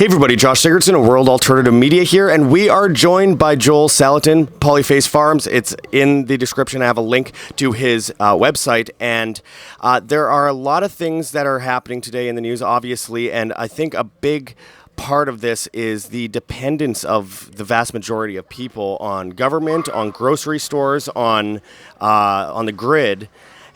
Hey everybody, Josh Sigurdson of World Alternative Media here, and we are joined by Joel Salatin, Polyface Farms. It's in the description. I have a link to his website, and there are a lot of things that are happening today in the news, obviously, and I think a big part of this is the dependence of the vast majority of people on government, on grocery stores, on the grid.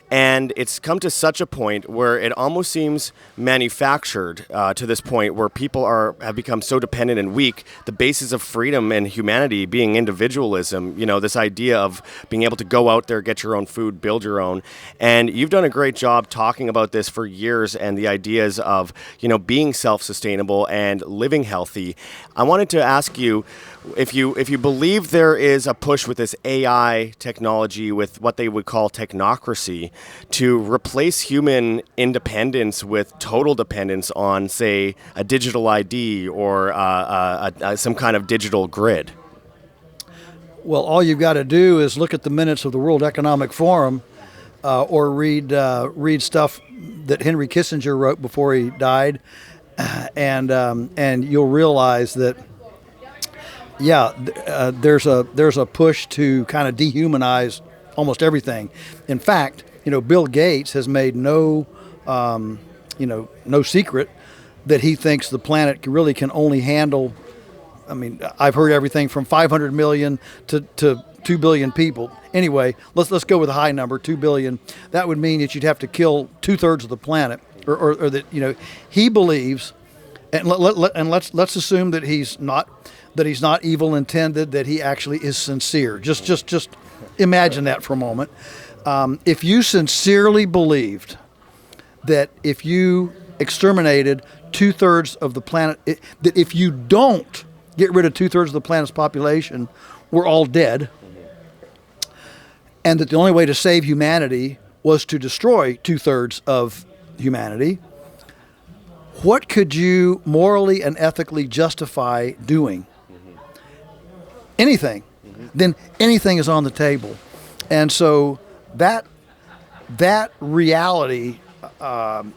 And it's come to such a point where it almost seems manufactured to this point where people have become so dependent and weak. The basis of freedom and humanity being individualism, this idea of being able to go out there, get your own food, build your own. And you've done a great job talking about this for years and the ideas of, being self-sustainable and living healthy. I wanted to ask you, if you believe there is a push with this AI technology, with what they would call technocracy, to replace human independence with total dependence on, say, a digital ID or some kind of digital grid. Well, all you've got to do is look at the minutes of the World Economic Forum or read stuff that Henry Kissinger wrote before he died, and you'll realize that there's a push to kind of dehumanize almost everything. In fact, Bill Gates has made no secret that he thinks the planet really can only handle. I mean, I've heard everything from 500 million to 2 billion people. Anyway, let's go with a high number, 2 billion. That would mean that you'd have to kill 2/3 of the planet, or that he believes, and let's assume that he's not evil intended, that he actually is sincere. Just imagine that for a moment. If you sincerely believed that if you exterminated 2/3 of the planet, that if you don't get rid of 2/3 of the planet's population, we're all dead, and that the only way to save humanity was to destroy 2/3 of humanity, what could you morally and ethically justify doing? Anything. Then anything is on the table. And so that reality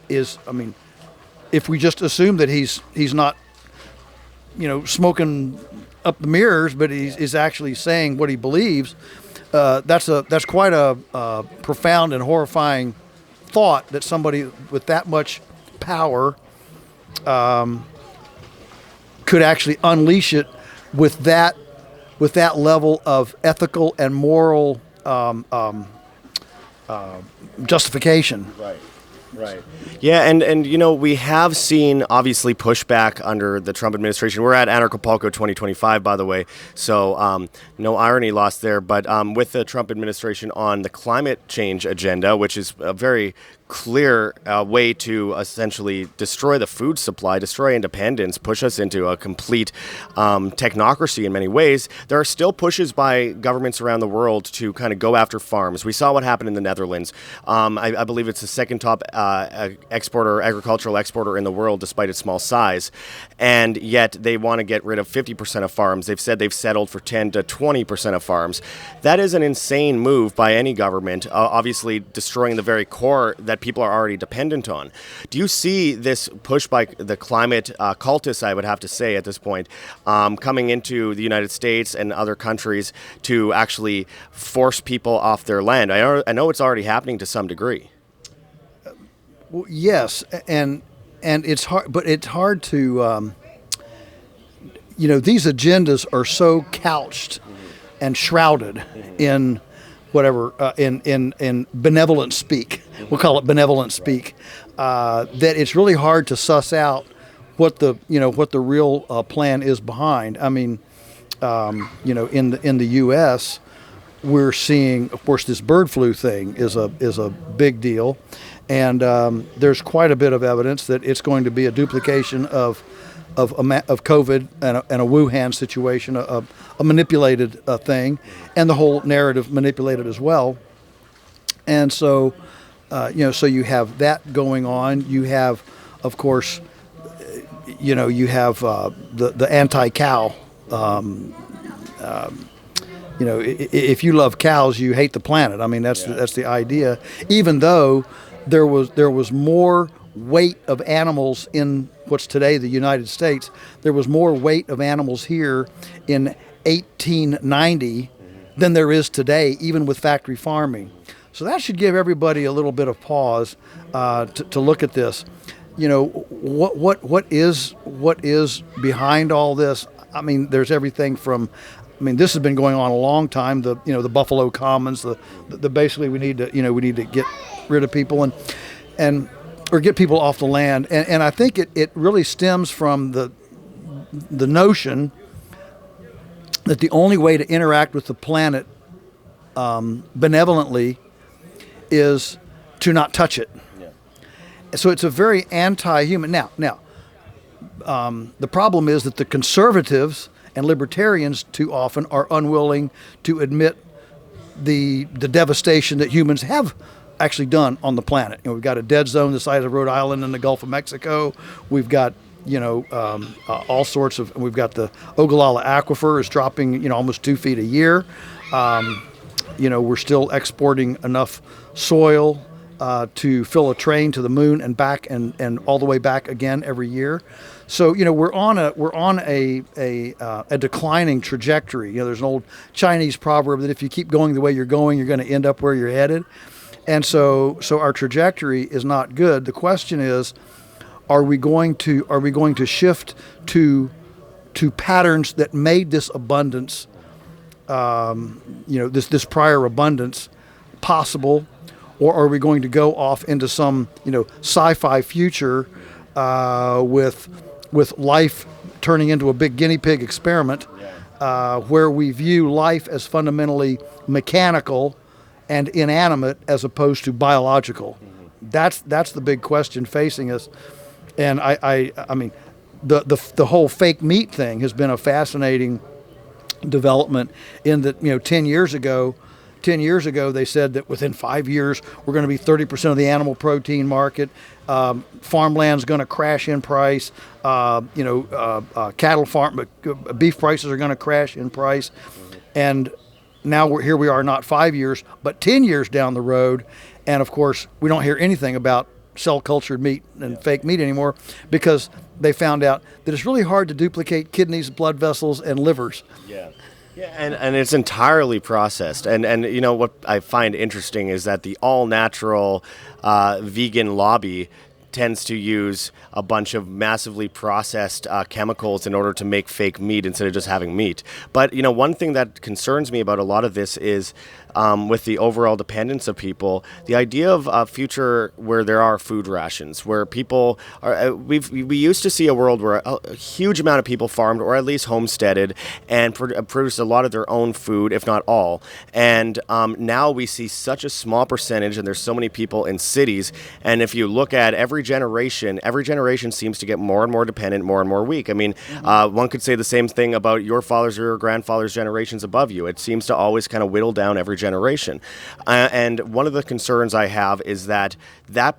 is, if we just assume that he's not smoking up the mirrors, but he's actually saying what he believes, that's quite a profound and horrifying thought, that somebody with that much power could actually unleash it with that level of ethical and moral justification. Right. Yeah, and we have seen, obviously, pushback under the Trump administration. We're at Anarchapulco 2025, by the way, so no irony lost there. But with the Trump administration on the climate change agenda, which is a very clear way to essentially destroy the food supply, destroy independence, push us into a complete technocracy in many ways, there are still pushes by governments around the world to kind of go after farms. We saw what happened in the Netherlands. I believe it's the second top agricultural exporter in the world, despite its small size, and yet they want to get rid of 50% of farms. They've said they've settled for 10 to 20% of farms. That is an insane move by any government, obviously destroying the very core that people are already dependent on. Do you see this push by the climate cultists, I would have to say at this point, coming into the United States and other countries to actually force people off their land? I know it's already happening to some degree. Well, yes, and it's hard, but it's hard to, these agendas are so couched and shrouded in whatever, in benevolent speak. We'll call it benevolent speak. That it's really hard to suss out what the real plan is behind. I mean, in the U.S., we're seeing, of course, this bird flu thing is a big deal, and there's quite a bit of evidence that it's going to be a duplication of COVID and a Wuhan situation, a manipulated thing, and the whole narrative manipulated as well. And so, so you have that going on. You have, of course, you have the anti-cow. If you love cows, you hate the planet. I mean, that's the idea. Even though there was more weight of animals in what's today the United States. There was more weight of animals here in 1890 than there is today, even with factory farming. So that should give everybody a little bit of pause to look at this. You know, what is behind all this? I mean, there's everything from, I mean, this has been going on a long time. The Buffalo Commons, the basically we need to get rid of people and or get people off the land. And I think it really stems from the notion that the only way to interact with the planet benevolently is to not touch it. Yeah. So it's a very anti-human. Now, the problem is that the conservatives and libertarians too often are unwilling to admit the devastation that humans have actually done on the planet. We've got a dead zone the size of Rhode Island in the Gulf of Mexico. We've got all sorts of. We've got the Ogallala Aquifer is dropping almost 2 feet a year. We're still exporting enough soil to fill a train to the moon and back and all the way back again every year. So we're on a declining trajectory. There's an old Chinese proverb that if you keep going the way you're going, you're going to end up where you're headed. And so our trajectory is not good. The question is, are we going to shift to patterns that made this abundance, this prior abundance possible, or are we going to go off into some sci-fi future with life turning into a big guinea pig experiment, where we view life as fundamentally mechanical and inanimate as opposed to biological? That's the big question facing us. And I mean, the whole fake meat thing has been a fascinating development in that 10 years ago they said that within 5 years we're going to be 30% of the animal protein market. Farmland's going to crash in price. Beef prices are going to crash in price. And now we are not 5 years, but 10 years down the road. And of course, we don't hear anything about cell-cultured meat and fake meat anymore, because they found out that it's really hard to duplicate kidneys, blood vessels, and livers. Yeah. Yeah, and it's entirely processed. And what I find interesting is that the all-natural vegan lobby tends to use a bunch of massively processed chemicals in order to make fake meat instead of just having meat. But one thing that concerns me about a lot of this is with the overall dependence of people, the idea of a future where there are food rations, where people are. We used to see a world where a huge amount of people farmed or at least homesteaded and produced a lot of their own food, if not all. And now we see such a small percentage, and there's so many people in cities. And if you look at every generation seems to get more and more dependent, more and more weak. I mean, one could say the same thing about your father's or your grandfather's generations above you. It seems to always kind of whittle down every generation. And one of the concerns I have is that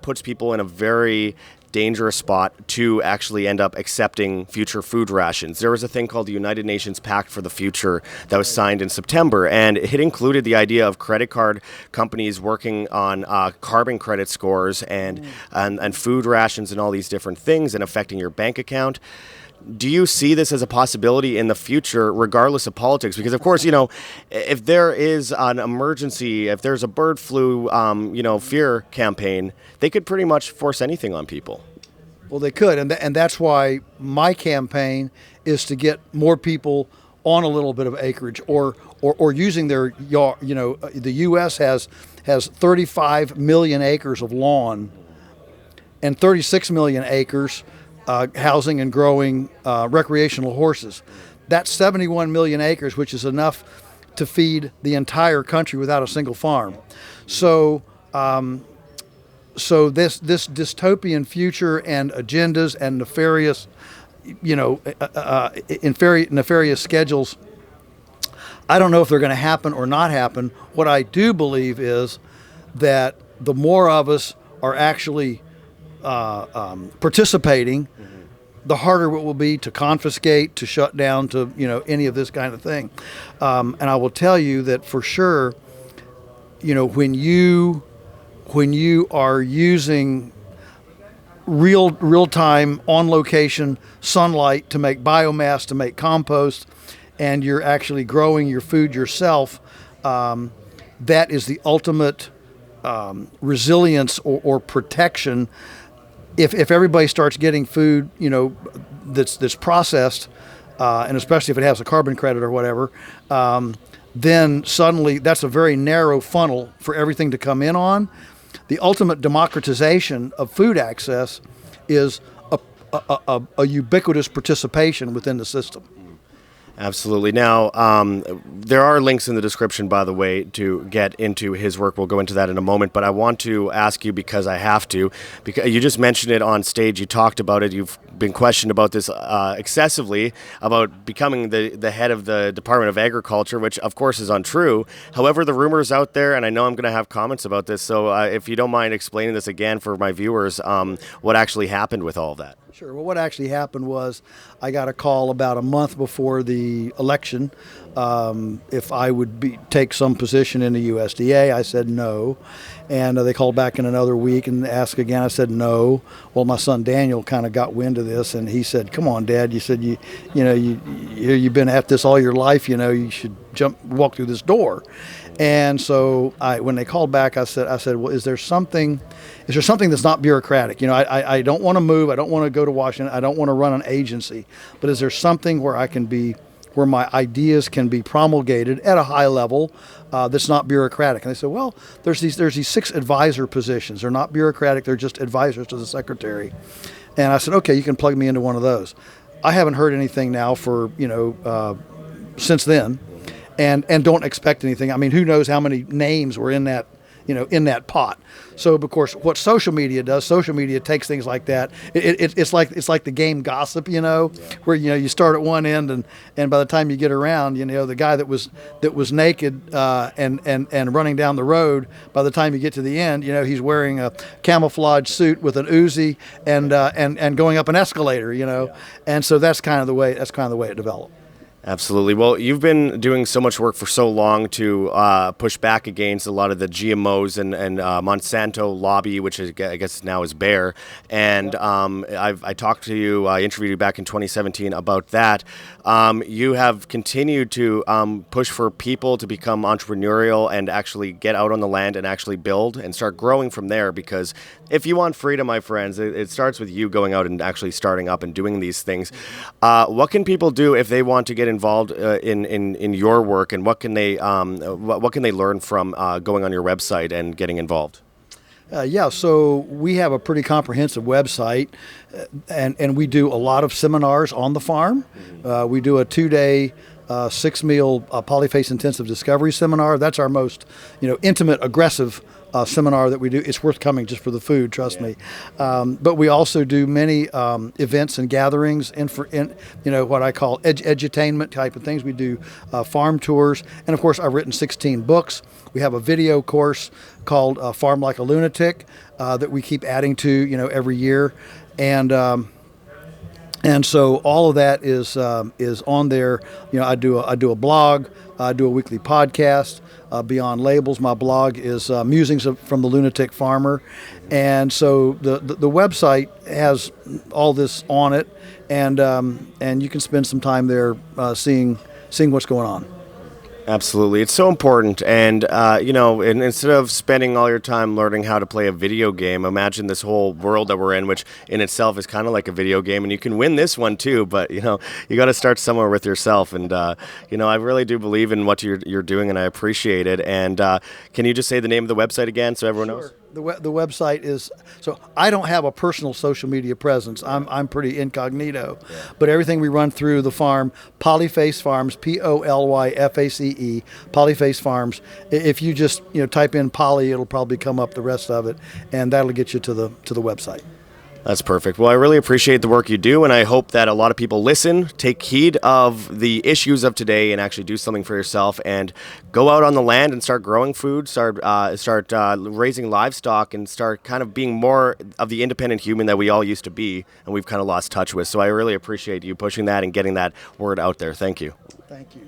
puts people in a very dangerous spot to actually end up accepting future food rations. There was a thing called the United Nations Pact for the Future that was signed in September, and it included the idea of credit card companies working on carbon credit scores and food rations and all these different things and affecting your bank account. Do you see this as a possibility in the future, regardless of politics? Because, of course, if there is an emergency, if there's a bird flu, fear campaign, they could pretty much force anything on people. Well, they could, and that's why my campaign is to get more people on a little bit of acreage, or using their yard. The U.S. has 35 million acres of lawn, and 36 million acres housing and growing recreational horses. That's 71 million acres, which is enough to feed the entire country without a single farm. So this dystopian future and agendas and nefarious, nefarious schedules, I don't know if they're going to happen or not happen. What I do believe is that the more of us are actually participating, the harder it will be to confiscate, to shut down, to any of this kind of thing. And I will tell you that for sure, when you are using real time, on location sunlight to make biomass, to make compost, and you're actually growing your food yourself. That is the ultimate resilience or protection. If everybody starts getting food, that's processed, and especially if it has a carbon credit or whatever, then suddenly that's a very narrow funnel for everything to come in on. The ultimate democratization of food access is a ubiquitous participation within the system. Absolutely. Now, there are links in the description, by the way, to get into his work. We'll go into that in a moment, but I want to ask you, because I have to, because you just mentioned it on stage, you talked about it, you've been questioned about this excessively, about becoming the head of the Department of Agriculture, which of course is untrue. However, the rumors out there, and I know I'm going to have comments about this, so if you don't mind explaining this again for my viewers, what actually happened with all of that. Sure. Well, what actually happened was I got a call about a month before the election if I would take some position in the USDA. I said no. And they called back in another week and asked again. I said no. Well, my son Daniel kind of got wind of this, and he said, "Come on, Dad. You said you've been at this all your life. You should walk through this door." And so when they called back, I said, "Well, is there something that's not bureaucratic? I don't want to move. I don't want to go to Washington. I don't want to run an agency. But is there something where my ideas can be promulgated at a high level that's not bureaucratic?" And they said, "Well, there's these 6 advisor positions. They're not bureaucratic. They're just advisors to the secretary." And I said, "Okay, you can plug me into one of those." I haven't heard anything now for since then. And don't expect anything. I mean, who knows how many names were in that, in that pot. So, of course, what social media does, social media takes things like that. It's like the game Gossip, where you start at one end and by the time you get around, the guy that was naked and running down the road. By the time you get to the end, he's wearing a camouflage suit with an Uzi and going up an escalator, And so that's kind of the way it developed. Absolutely. Well, you've been doing so much work for so long to push back against a lot of the GMOs and Monsanto lobby, which I guess now is Bayer. And I talked to you, I interviewed you back in 2017 about that. You have continued to push for people to become entrepreneurial and actually get out on the land and actually build and start growing from there, because if you want freedom, my friends, it starts with you going out and actually starting up and doing these things. What can people do if they want to get involved in your work, and what can they learn from going on your website and getting involved? So we have a pretty comprehensive website, and we do a lot of seminars on the farm. We do a 2-day 6-meal Polyface intensive discovery seminar. That's our most intimate, aggressive seminar that we do. It's worth coming just for the food, trust me. But we also do many events and gatherings in what I call edutainment type of things. We do farm tours, and of course I've written 16 books. We have a video course called Farm Like a Lunatic that we keep adding to every year, and so all of that is on there. I do a blog. I do a weekly podcast. Beyond Labels, my blog is Musings from the Lunatic Farmer, and so the website has all this on it, and you can spend some time there seeing what's going on. Absolutely. It's so important. And, and instead of spending all your time learning how to play a video game, imagine this whole world that we're in, which in itself is kind of like a video game. And you can win this one, too. But, you got to start somewhere with yourself. And, I really do believe in what you're doing, and I appreciate it. And can you just say the name of the website again so everyone knows? The website is, so I don't have a personal social media presence. I'm pretty incognito, but everything we run through the farm, Polyface Farms, Polyface, Polyface Farms. If you just type in Poly, it'll probably come up the rest of it, and that'll get you to the website. That's perfect. Well, I really appreciate the work you do, and I hope that a lot of people listen, take heed of the issues of today, and actually do something for yourself, and go out on the land and start growing food, start raising livestock, and start kind of being more of the independent human that we all used to be, and we've kind of lost touch with. So I really appreciate you pushing that and getting that word out there. Thank you. Thank you.